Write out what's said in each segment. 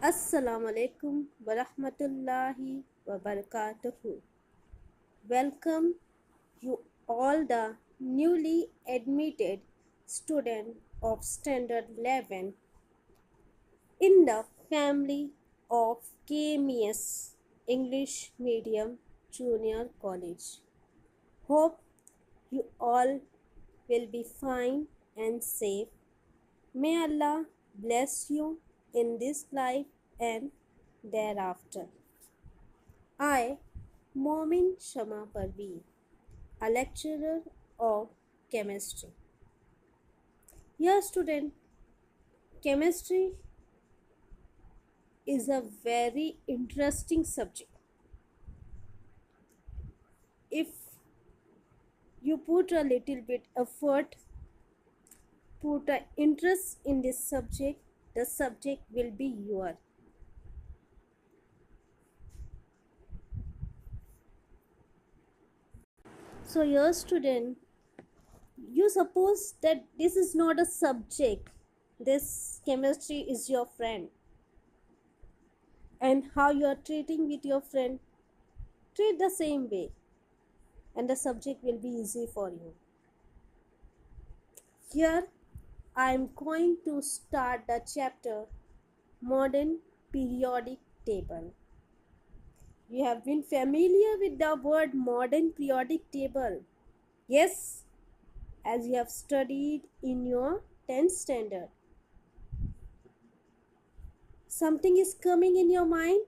Assalamu alaikum wa rahmatullahi wa barakatuhu. Welcome you all the newly admitted student of standard 11 in the family of KMS English Medium Junior College. Hope you all will be fine and safe. May Allah bless you in this life and thereafter. I, Momin Shama Parveen, a lecturer of chemistry. Dear student, chemistry is a very interesting subject. If you put a little bit effort, put an interest in this subject, the subject will be yours. So, your student, you suppose that this is not a subject, this chemistry is your friend, and how you are treating with your friend, treat the same way, and the subject will be easy for you. Here I am going to start the chapter Modern Periodic Table. You have been familiar with the word modern periodic table. Yes, as you have studied in your 10th standard. Something is coming in your mind,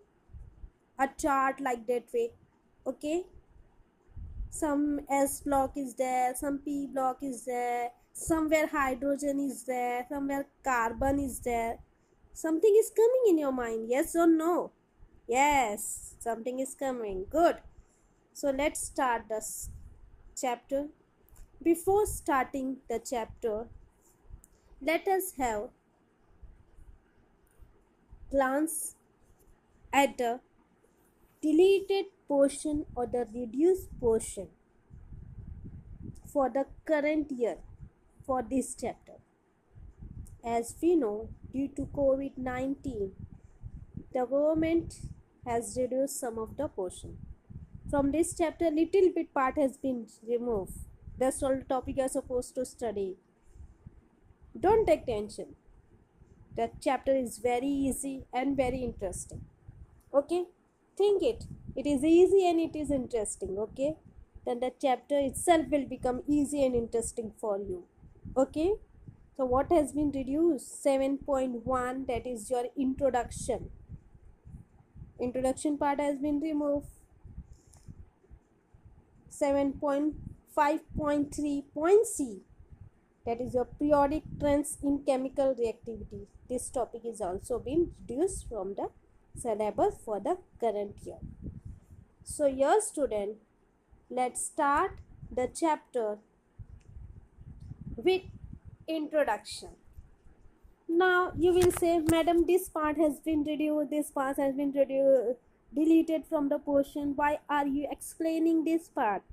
a chart like that way, okay? Some S block is there, some P block is there, somewhere hydrogen is there, somewhere carbon is there. Something is coming in your mind, yes or no? Yes, something is coming. Good. So let's start this chapter. Before starting the chapter, let us have glance at the deleted portion or the reduced portion for the current year for this chapter. As we know, due to COVID-19, the government has reduced some of the portion. From this chapter, little bit part has been removed. That's all the topic you are supposed to study. Don't take tension. That chapter is very easy and very interesting. Okay? Think it. It is easy and it is interesting. Okay? Then the chapter itself will become easy and interesting for you. Okay? So what has been reduced? 7.1, that is your introduction. Introduction part has been removed. 7.5.3.c, that is your periodic trends in chemical reactivity. This topic is also been reduced from the syllabus for the current year. So your student, let's start the chapter with introduction. Now you will say, madam, this part has been reduced, this part has been reduced, deleted from the portion. Why are you explaining this part?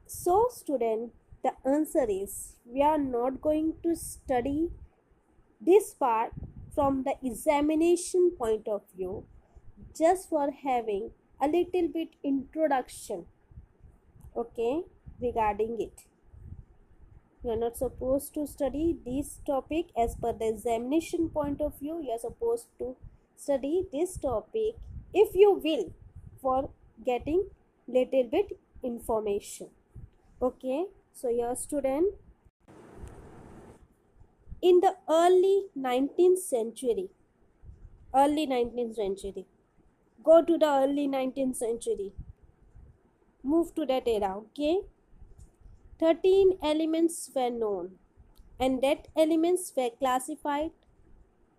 So student, the answer is, we are not going to study this part from the examination point of view, just for having a little bit introduction, okay, regarding it. You are not supposed to study this topic as per the examination point of view. You are supposed to study this topic, if you will, for getting little bit information. Okay, so your student, in the early 19th century, go to the early 19th century, move to that era, okay? 13 elements were known, and that elements were classified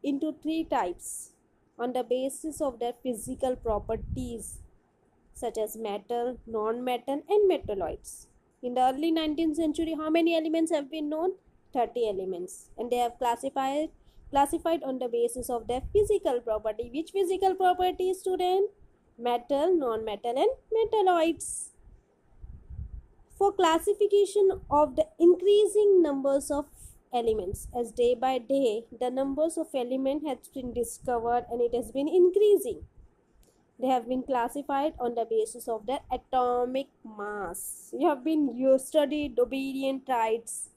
into 3 types on the basis of their physical properties, such as metal, non-metal, and metalloids. In the early 19th century, how many elements have been known? 30 elements, and they have classified on the basis of their physical property. Which physical property, student? Metal, non-metal, and metalloids. For classification of the increasing numbers of elements, as day by day the numbers of elements has been discovered and it has been increasing. They have been classified on the basis of their atomic mass. You studied obedient rights,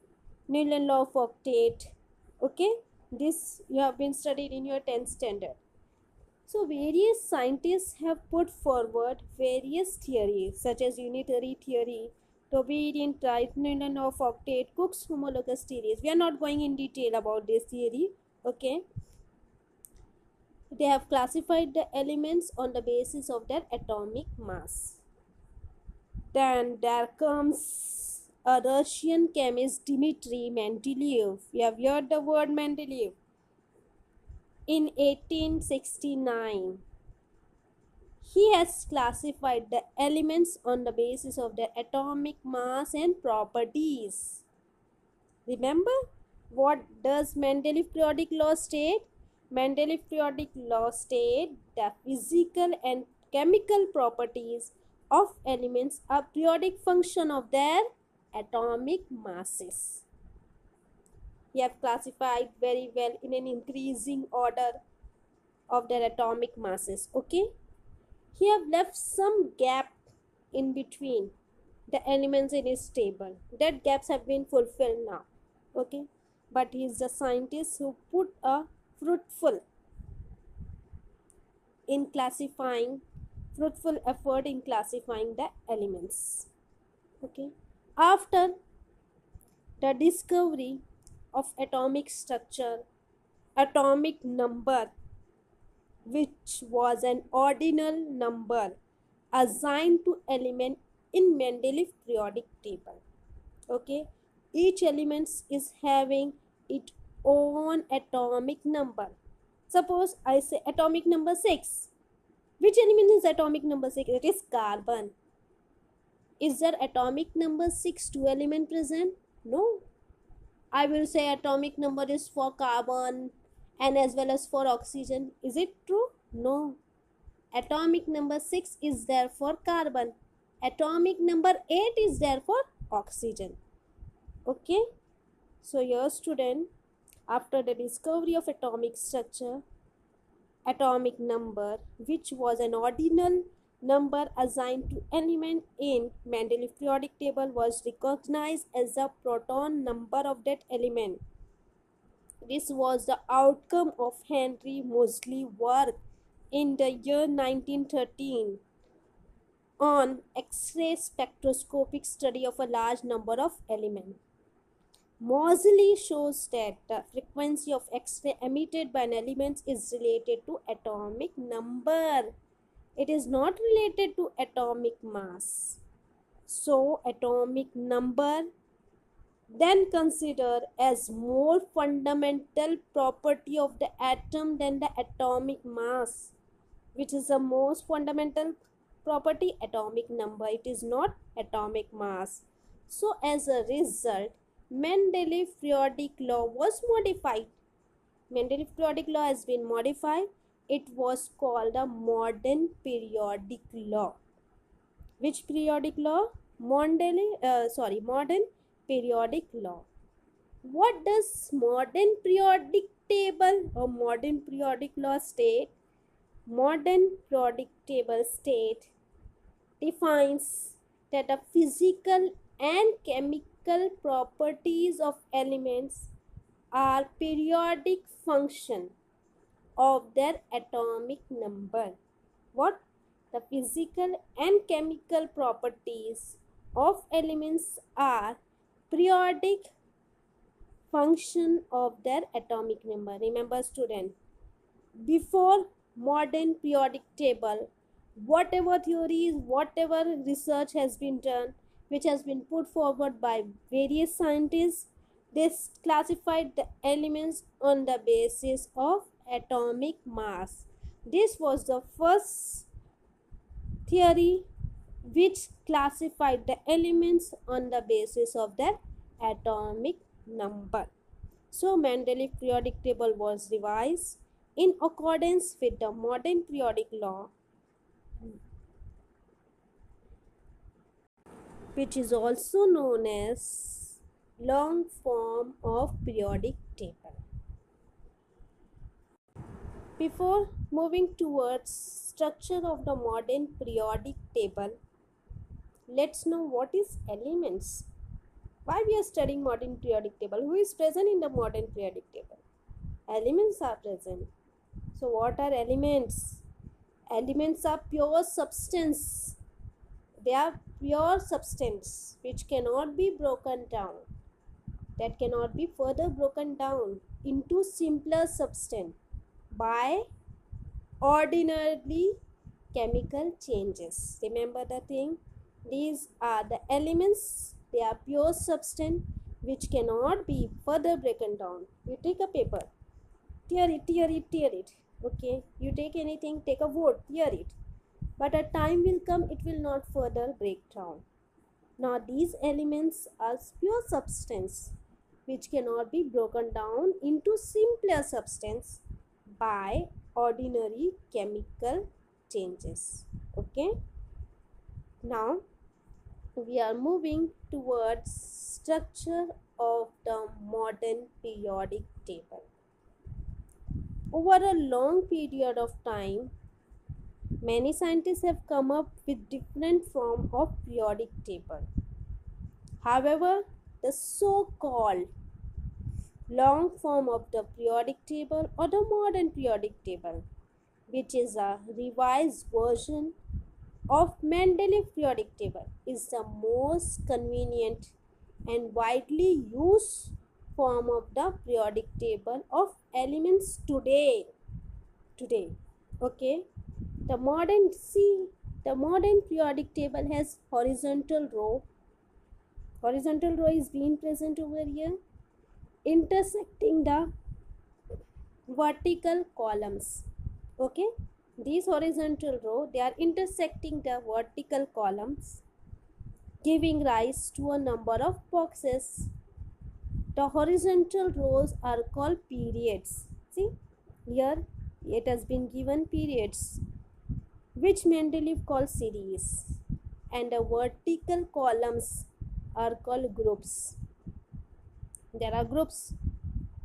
Newton law of octet. Okay, this you have been studied in your 10th standard. So various scientists have put forward various theories such as unitary theory, obedient right, Newton law of octet, Cook's homologous theories. We are not going in detail about this theory. Okay, they have classified the elements on the basis of their atomic mass. Then there comes a Russian chemist, Dmitry Mendeleev. You have heard the word Mendeleev. In 1869, he has classified the elements on the basis of their atomic mass and properties. Remember, what does Mendeleev periodic law state? Mendeleev periodic law state the physical and chemical properties of elements are periodic function of their atomic masses. We have classified very well in an increasing order of their atomic masses. Okay, he have left some gap in between the elements in his table. That gaps have been fulfilled now. Okay, but he is the scientist who put a fruitful effort in classifying the elements. Okay, after the discovery of atomic structure, atomic number, which was an ordinal number assigned to element in Mendeleev periodic table. Okay, each element is having its own atomic number. Suppose I say atomic number 6. Which element is atomic number 6? It is carbon. Is there atomic number 6 two element present? No. I will say atomic number is for carbon and as well as for oxygen. Is it true? No. Atomic number 6 is there for carbon. Atomic number 8 is there for oxygen. Okay. So here student, after the discovery of atomic structure, atomic number, which was an ordinal number assigned to element in Mendeleev periodic table, was recognized as the proton number of that element. This was the outcome of Henry Moseley work in the year 1913 on X-ray spectroscopic study of a large number of elements. Moseley shows that the frequency of X-ray emitted by an element is related to atomic number. It is not related to atomic mass. So, atomic number then considered as more fundamental property of the atom than the atomic mass. Which is the most fundamental property? Atomic number. It is not atomic mass. So, as a result, Mendeleev periodic law was modified. Mendeleev periodic law has been modified. It was called a modern periodic law. Which periodic law? Modern periodic law. What does modern periodic table or modern periodic law state? Modern periodic table state defines that the physical and chemical properties of elements are periodic function of their atomic number. What? The physical and chemical properties of elements are periodic function of their atomic number. Remember student, before modern periodic table, whatever theories, whatever research has been done, which has been put forward by various scientists, they classified the elements on the basis of atomic mass. This was the first theory which classified the elements on the basis of their atomic number. So Mendeleev periodic table was revised in accordance with the modern periodic law, which is also known as long form of periodic table. Before moving towards structure of the modern periodic table, let's know what is elements. Why we are studying modern periodic table? Who is present in the modern periodic table? Elements are present. So what are elements? Elements are pure substance. They are pure substance which cannot be broken down, that cannot be further broken down into simpler substance by ordinarily chemical changes. Remember the thing? These are the elements. They are pure substance which cannot be further broken down. You take a paper, tear it, tear it, tear it. Okay, you take anything, take a wood, tear it. But a time will come, it will not further break down. Now these elements are pure substance which cannot be broken down into simpler substance by ordinary chemical changes. Okay, now we are moving towards structure of the modern periodic table. Over a long period of time, many scientists have come up with different form of periodic table. However, the so-called long form of the periodic table or the modern periodic table, which is a revised version of Mendeleev periodic table, is the most convenient and widely used form of the periodic table of elements today. Okay, the modern periodic table has horizontal row. Horizontal row is being present over here, intersecting the vertical columns. Okay, these horizontal row, they are intersecting the vertical columns, giving rise to a number of boxes. The horizontal rows are called periods. See, here it has been given periods, which Mendeleev calls series, and the vertical columns are called groups. There are groups.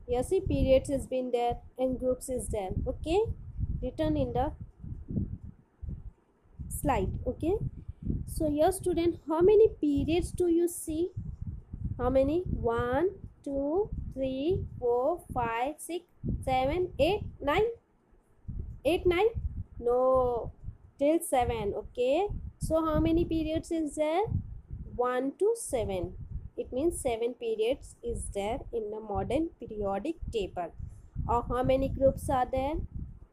Here see, periods has been there and groups is there. Okay, written in the slide. Okay, so here student, how many periods do you see? How many? 1, 2, 3, 4, 5, 6, 7, 8, 9. 8, 9? No, till 7. Okay, so how many periods is there? 1 to 7. It means 7 periods is there in the modern periodic table. Or how many groups are there?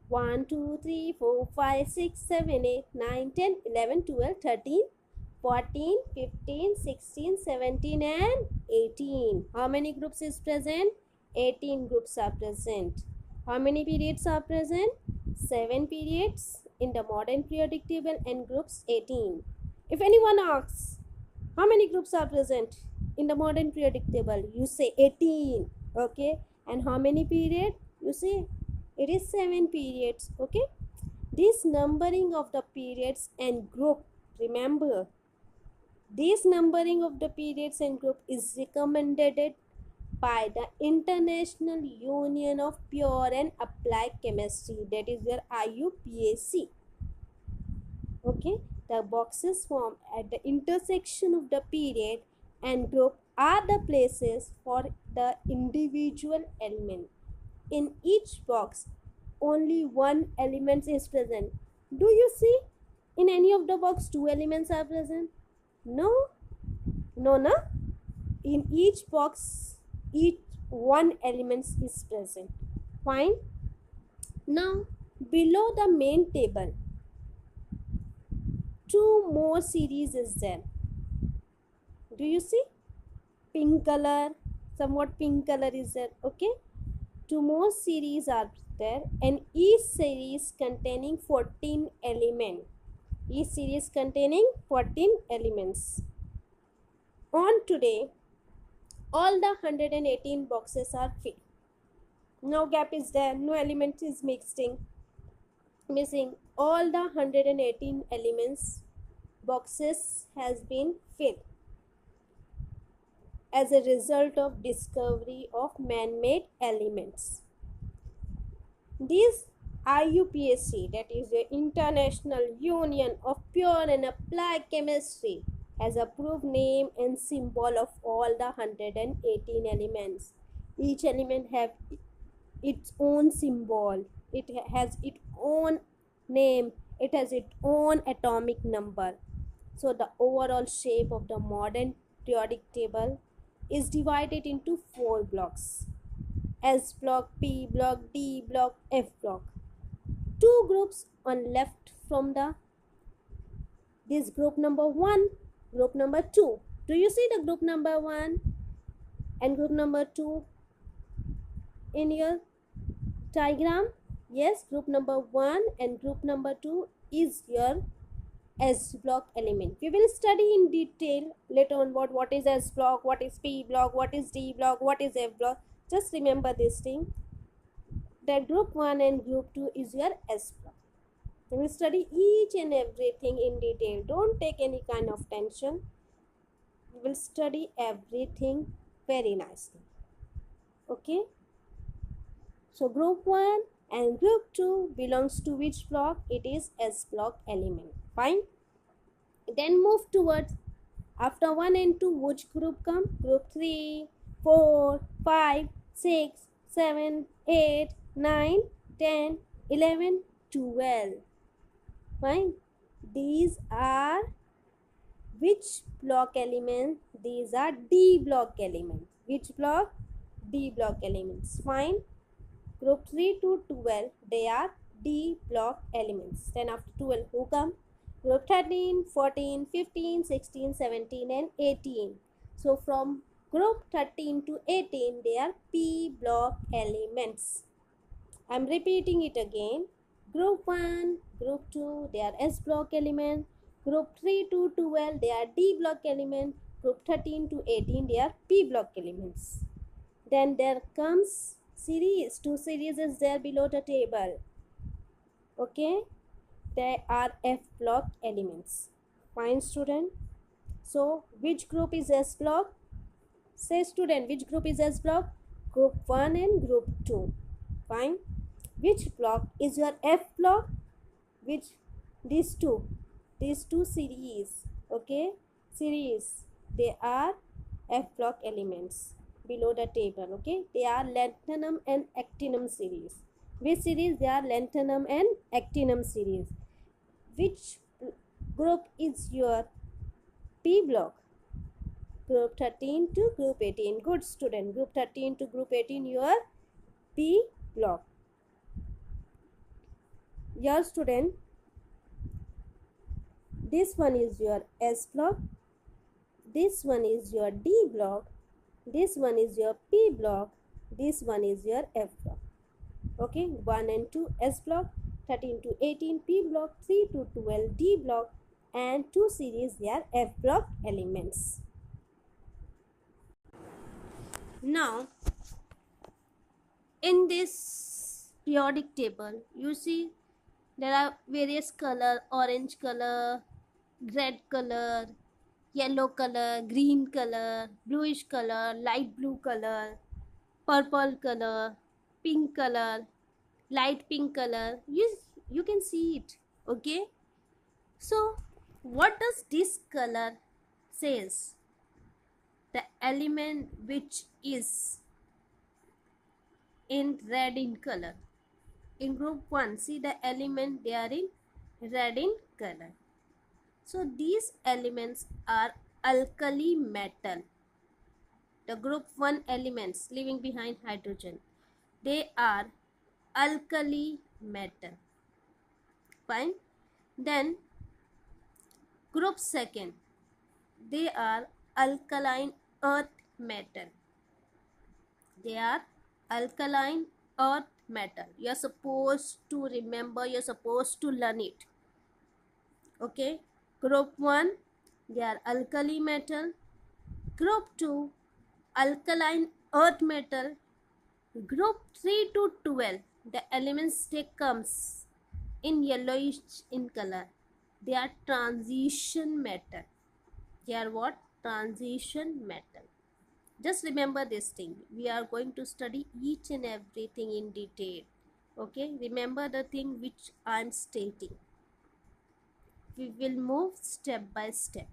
1, 2, 3, 4, 5, 6, 7, 8, 9, 10, 11, 12, 13, 14, 15, 16, 17 and 18. How many groups is present? 18 groups are present. How many periods are present? 7 periods in the modern periodic table and groups 18. If anyone asks, how many groups are present in the modern periodic table? You say 18. Okay. And how many periods? You say it is 7 periods. Okay. This numbering of the periods and group, remember, this numbering of the periods and group is recommended by the International Union of Pure and Applied Chemistry, that is your IUPAC. Okay, the boxes formed at the intersection of the period and group are the places for the individual element. In each box, only one element is present. Do you see in any of the box 2 elements are present? No, no. In each box, each one element is present. Fine. Now, below the main table, 2 more series is there. Do you see? Pink color, somewhat pink color is there. Okay. 2 more series are there, and each series containing 14 elements. Each series containing 14 elements. On today, all the 118 boxes are filled. No gap is there, no element is missing. All the 118 elements boxes has been filled. as a result of discovery of man-made elements. This IUPAC, that is the International Union of Pure and Applied Chemistry, has approved name and symbol of all the 118 elements. Each element have its own symbol, it has its own name, it has its own atomic number. So the overall shape of the modern periodic table is divided into 4 blocks: S block, P block, D block, F block. Two groups on left from the this group number 1, group number 2. Do you see the group number 1 and group number 2 in your diagram? Yes, group number 1 and group number 2 is your S block element. We will study in detail later on what is S block, what is P block, what is D block, what is F block. Just remember this thing, that group 1 and group 2 is your S block. We will study each and everything in detail. Don't take any kind of tension. We will study everything very nicely. Okay? So group 1 and group 2 belongs to which block? It is S block element. Fine? Then move towards, after 1 and 2, which group come? Group 3, 4, 5, 6, 7, 8, 9, 10, 11, 12. Fine. These are which block element? These are D block elements. Which block? D block elements. Fine. Group 3 to 12, they are D block elements. Then after 12, who come? Group 13, 14, 15, 16, 17 and 18. So from group 13 to 18, they are P block elements. I am repeating it again. Group 1, group 2, they are S block element. Group 3 to 12, they are D block element. Group 13 to 18, they are P block elements. Then there comes series. 2 series is there below the table. Okay, they are F block elements. Fine, student. So which group is S block? Say, student, which group is S block? Group 1 and group 2. Fine. Which block is your F block? Which? These two series. Okay, series, they are F block elements below the table. Okay, they are lanthanum and actinum series. Which series? They are lanthanum and actinum series. Which group is your P block? Group 13 to group 18. Good, student. Group 13 to group 18, your P block. Your student, this one is your S block, this one is your D block, this one is your P block, this one is your F block. Okay, 1 and 2 S block, 13 to 18 P block, 3 to 12 D block, and 2 series, they are F block elements. Now, in this periodic table, you see there are various color: orange color, red color, yellow color, green color, bluish color, light blue color, purple color, pink color, light pink color. You can see it. Okay, so what does this color says? The element which is in red in color. In group 1, see the element, they are in red in color. So these elements are alkali metal. The group 1 elements leaving behind hydrogen, they are alkali metal. Fine. Then group 2, they are alkaline earth metal. They are alkaline earth metal. You are supposed to remember, you are supposed to learn it. Okay. Group 1, they are alkali metal. Group 2, alkaline earth metal. Group 3 to 12, the elements take comes in yellowish in color. They are transition metal. They are what? Transition metal. Just remember this thing. We are going to study each and everything in detail. Okay, remember the thing which I am stating. We will move step by step.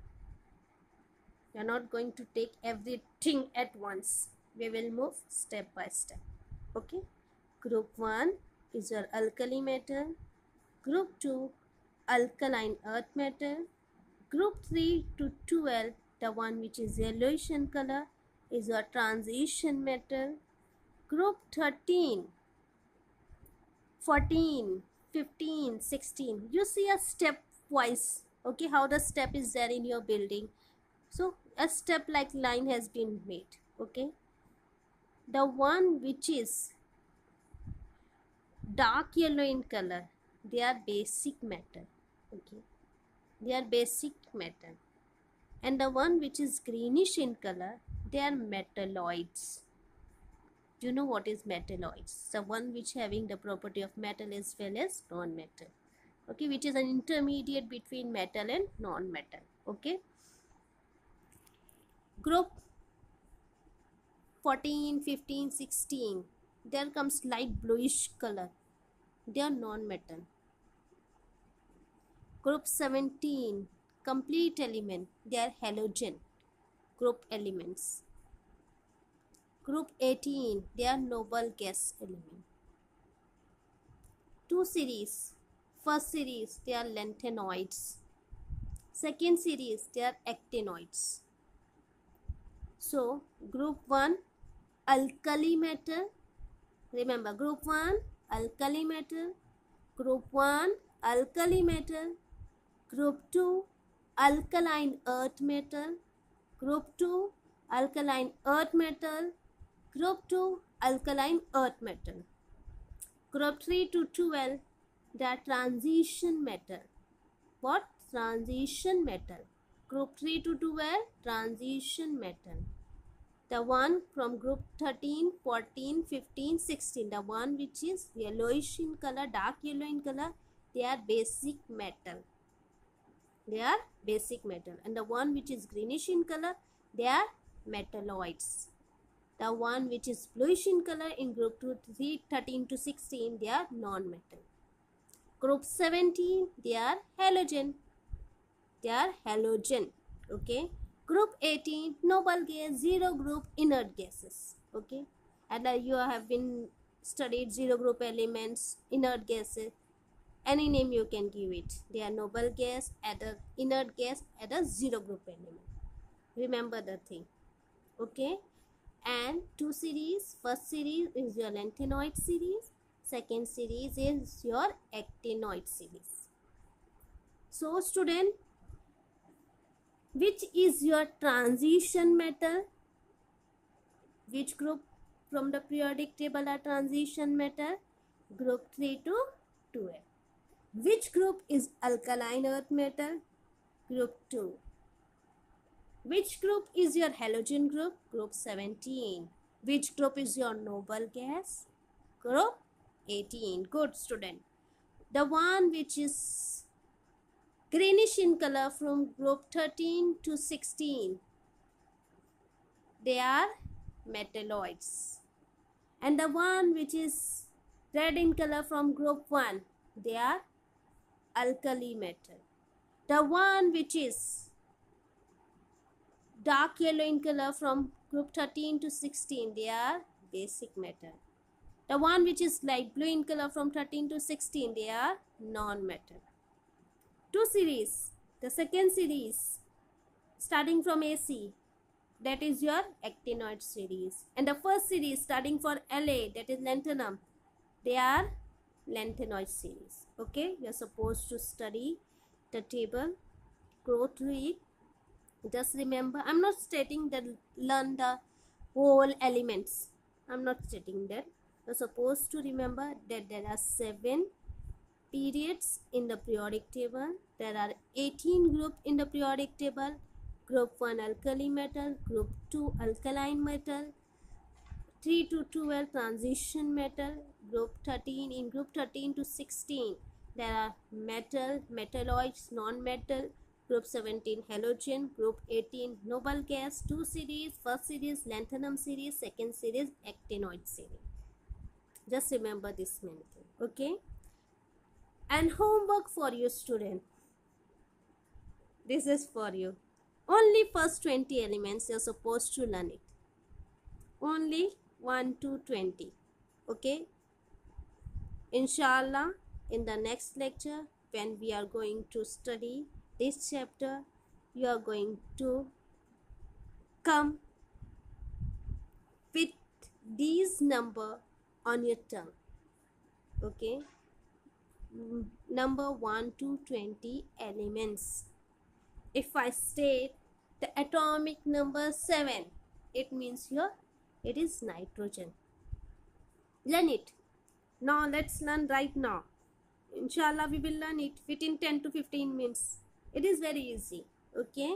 We are not going to take everything at once. We will move step by step. Okay, group 1 is your alkali metal. Group 2, alkaline earth metal. Group 3 to 12, the one which is yellowish in color, is your transition metal. Group 13, 14, 15, 16. You see a step wise, okay, how the step is there in your building. So a step like line has been made. Okay, the one which is dark yellow in color, they are basic metal. Okay, they are basic metal. And the one which is greenish in color, they are metalloids. Do you know what is metalloids? The one which having the property of metal as well as non-metal. Okay, which is an intermediate between metal and non-metal. Okay, group 14, 15, 16, there comes light bluish color, they are non-metal. Group 17, complete element, they are halogen group elements. Group 18, they are noble gas element. Two series. First series, they are lanthanoids. Second series, they are actinoids. So, group 1, alkali metal. Remember, group 1, alkali metal. Group 1, alkali metal. Group 2, alkaline earth metal. Group 2, alkaline earth metal. Group 2, alkaline earth metal. Group 3 to 12, they are transition metal. What? Transition metal. Group 3 to 12, transition metal. The one from group 13, 14, 15, 16, the one which is yellowish in color, dark yellow in color, they are basic metal. They are basic metal. And the one which is greenish in color, they are metalloids. The one which is bluish in color in group 2, 3, 13 to 16, they are non-metal. Group 17, they are halogen. They are halogen. Okay. Group 18, noble gas, zero group inert gases. Okay. And you have been studied zero group elements, inert gases. Any name you can give it. They are noble gas, at a inert gas, at a zero group element. Remember the thing. Okay. And two series. First series is your lanthanoid series. Second series is your actinoid series. So student, which is your transition metal? Which group from the periodic table are transition metal? Group 3 to 12. Which group is alkaline earth metal? Group 2. Which group is your halogen group? Group 17. Which group is your noble gas? Group 18. Good student. The one which is greenish in color from group 13 to 16, they are metalloids. And the one which is red in color from group 1, they are alkali metal. The one which is dark yellow in color from group 13 to 16, they are basic metal. The one which is light blue in color from 13 to 16, they are non-metal. Two series. The second series starting from AC, that is your actinoid series. And the first series starting for La, that is lanthanum, they are lanthanoid series. Okay, you are supposed to study the table, go through it. Just remember, I'm not stating that learn the whole elements. I'm not stating that. You're supposed to remember that there are 7 periods in the periodic table. There are 18 groups in the periodic table. Group 1 alkali metal, group 2 alkaline metal, 3 to 12 transition metal, group 13, in group 13 to 16 there are metal, metalloids, non-metal. Group 17 halogen, group 18 noble gas, two series, first series lanthanum series, second series actinoid series. Just remember this many thing, okay? And homework for you student. This is for you. Only first 20 elements you're supposed to learn it. Only 1 to 20. Okay? Inshallah, in the next lecture, when we are going to study this chapter, you are going to come with these number on your tongue. Okay? Number 1 to 20 elements. If I state the atomic number 7, it means here it is nitrogen. Learn it. Now let's learn right now. Inshallah, we will learn it within 10 to 15 minutes. It is very easy. Okay?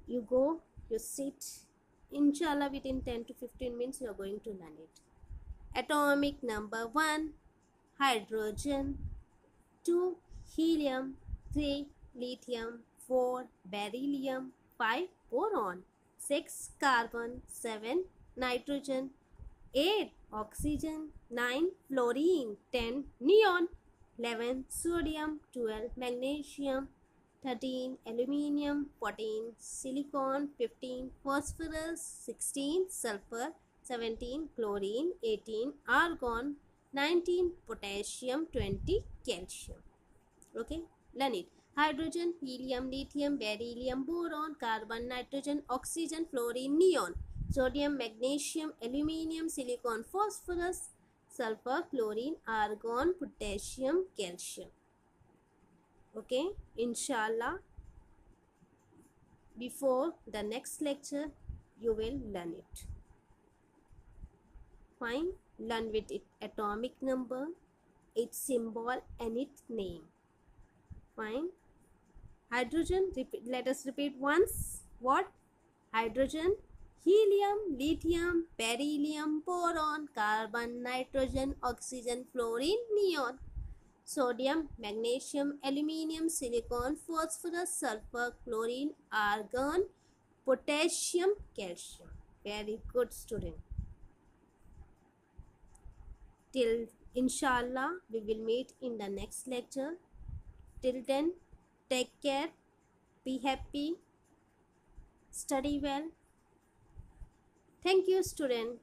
You go, you sit. Inshallah, within 10 to 15 minutes, you are going to learn it. Atomic number 1, hydrogen. 2, helium. 3, lithium. 4, beryllium. 5, boron. 6, carbon. 7, nitrogen. 8, oxygen. 9, fluorine. 10, neon. 11, sodium. 12, magnesium. 13, aluminium. 14, silicon. 15, phosphorus. 16, sulfur. 17, chlorine. 18, argon. 19, potassium. 20, calcium. Okay, learn it. Hydrogen, helium, lithium, beryllium, boron, carbon, nitrogen, oxygen, fluorine, neon. Sodium, magnesium, aluminium, silicon, phosphorus, sulfur, chlorine, argon, potassium, calcium. Okay, inshallah, before the next lecture, you will learn it. Fine, learn with it atomic number, its symbol and its name. Fine. Hydrogen, let us repeat once. What? Hydrogen, helium, lithium, beryllium, boron, carbon, nitrogen, oxygen, fluorine, neon. Sodium, magnesium, aluminium, silicon, phosphorus, sulfur, chlorine, argon, potassium, calcium. Very good student. Till inshallah, we will meet in the next lecture. Till then, take care, be happy, study well. Thank you, student.